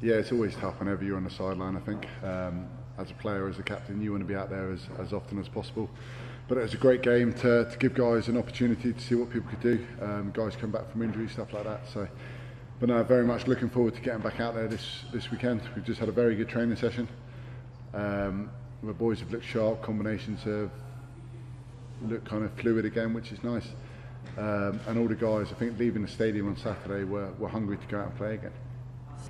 Yeah, it's always tough whenever you're on the sideline, I think. As a player, as a captain, you want to be out there as often as possible. But it was a great game to give guys an opportunity to see what people could do. Guys come back from injury, stuff like that. So, but no, very much looking forward to getting back out there this weekend. We've just had a very good training session. The boys have looked sharp, combinations have looked kind of fluid again, which is nice. And all the guys, I think, leaving the stadium on Saturday were hungry to go out and play again.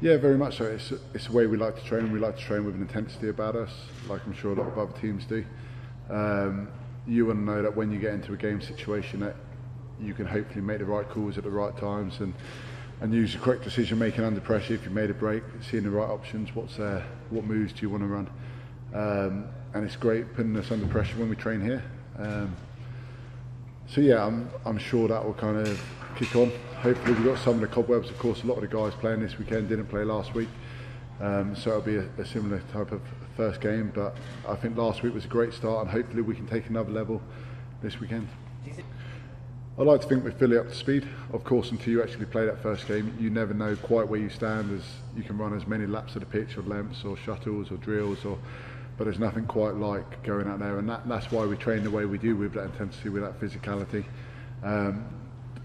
Yeah, very much so. It's the way we like to train. We like to train with an intensity about us, like I'm sure a lot of other teams do. You want to know that when you get into a game situation that you can hopefully make the right calls at the right times and use the correct decision making under pressure. If you made a break, seeing the right options, what's there, what moves do you want to run, and it's great putting us under pressure when we train here. So yeah, I'm sure that will kind of kick on. Hopefully we've got some of the cobwebs. Of course, a lot of the guys playing this weekend didn't play last week, so it'll be a similar type of first game. But I think last week was a great start, and hopefully we can take another level this weekend. I like to think we're fully up to speed. Of course, until you actually play that first game, you never know quite where you stand. As you can run as many laps of the pitch, or lengths, or shuttles, or drills, but there's nothing quite like going out there, and that's why we train the way we do, with that intensity, with that physicality.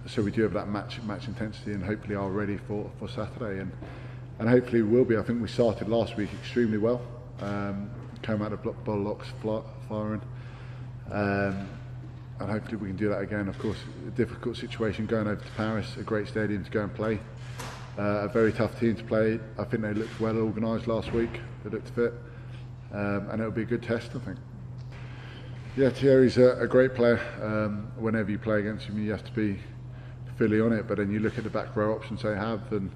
So we do have that match intensity, and hopefully are ready for Saturday, and hopefully we will be. I think we started last week extremely well. Came out of ball locks firing, and hopefully we can do that again. Of course, a difficult situation going over to Paris, a great stadium to go and play. A very tough team to play. I think they looked well organised last week. They looked fit, and it'll be a good test, I think. Yeah, Thierry's a great player. Whenever you play against him, you have to be fully on it. But then you look at the back row options they have, and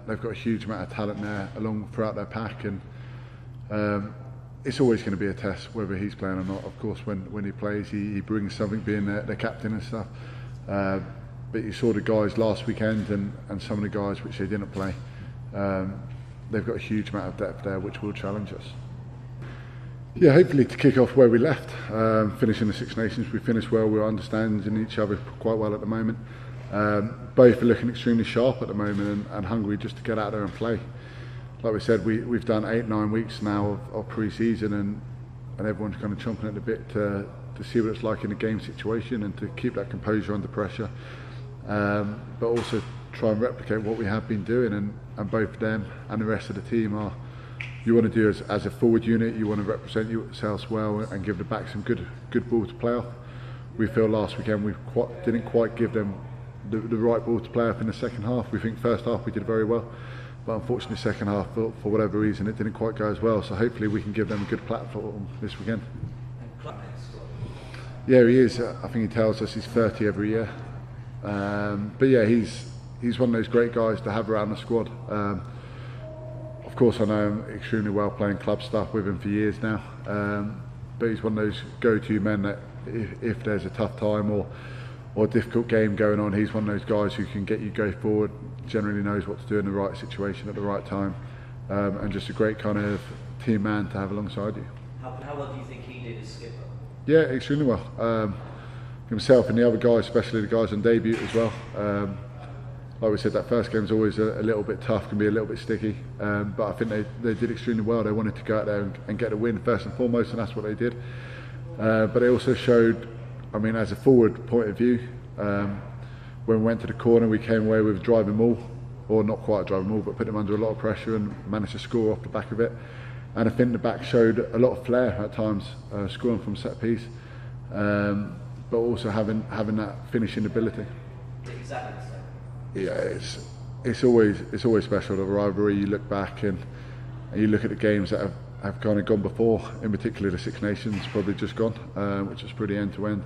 they've got a huge amount of talent there along throughout their pack, and it's always going to be a test whether he's playing or not. Of course, when he plays, he brings something, being the captain and stuff. But you saw the guys last weekend, and some of the guys which they didn't play. They've got a huge amount of depth there, which will challenge us. Yeah, hopefully to kick off where we left, finishing the Six Nations, we finished well. We're understanding each other quite well at the moment. Both are looking extremely sharp at the moment, and hungry just to get out there and play. Like we said, we've done 8-9 weeks now of pre-season, and everyone's kind of chomping at the bit to see what it's like in a game situation, and to keep that composure under pressure, but also try and replicate what we have been doing, and both them and the rest of the team are. You want to do as a forward unit, you want to represent yourselves well and give the back some good ball to play off. We feel last weekend we didn't quite give them the right ball to play off in the second half. We think first half we did very well, but unfortunately second half, for whatever reason, it didn't quite go as well. So hopefully we can give them a good platform this weekend. Yeah, he is. I think he tells us he's 30 every year. But yeah, he's one of those great guys to have around the squad. Of course, I know him extremely well, playing club stuff with him for years now. But he's one of those go-to men that if there's a tough time or a difficult game going on, he's one of those guys who can get you go forward, generally knows what to do in the right situation at the right time, and just a great kind of team man to have alongside you. How well do you think he did as skipper? Yeah, extremely well. Himself and the other guys, especially the guys on debut as well. Like we said, that first game is always a little bit tough, can be a little bit sticky, but I think they did extremely well. They wanted to go out there and get a win first and foremost, and that's what they did. But they also showed, I mean, as a forward point of view, when we went to the corner, we came away with a driving maul, or not quite a driving maul, but put them under a lot of pressure and managed to score off the back of it. And I think the back showed a lot of flair at times, scoring from set piece, but also having that finishing ability. Exactly the same. Yeah, it's always special, the rivalry. You look back and you look at the games that have kind of gone before, in particular the Six Nations probably just gone, which was pretty end to end.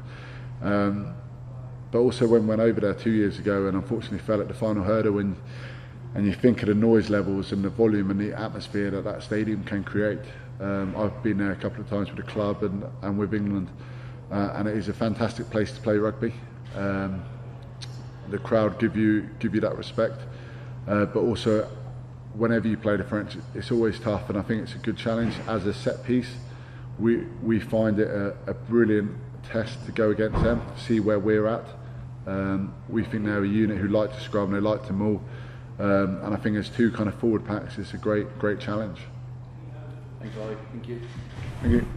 But also when we went over there 2 years ago and unfortunately fell at the final hurdle, and you think of the noise levels and the volume and the atmosphere that stadium can create. I've been there a couple of times with the club and with England, and it is a fantastic place to play rugby. The crowd give you that respect, but also whenever you play the French, it's always tough, and I think it's a good challenge as a set piece. We find it a brilliant test to go against them, see where we're at. We think they're a unit who like to scrum, they like to maul, and I think as two kind of forward packs, it's a great challenge. Thanks, Ollie. Thank you. Thank you.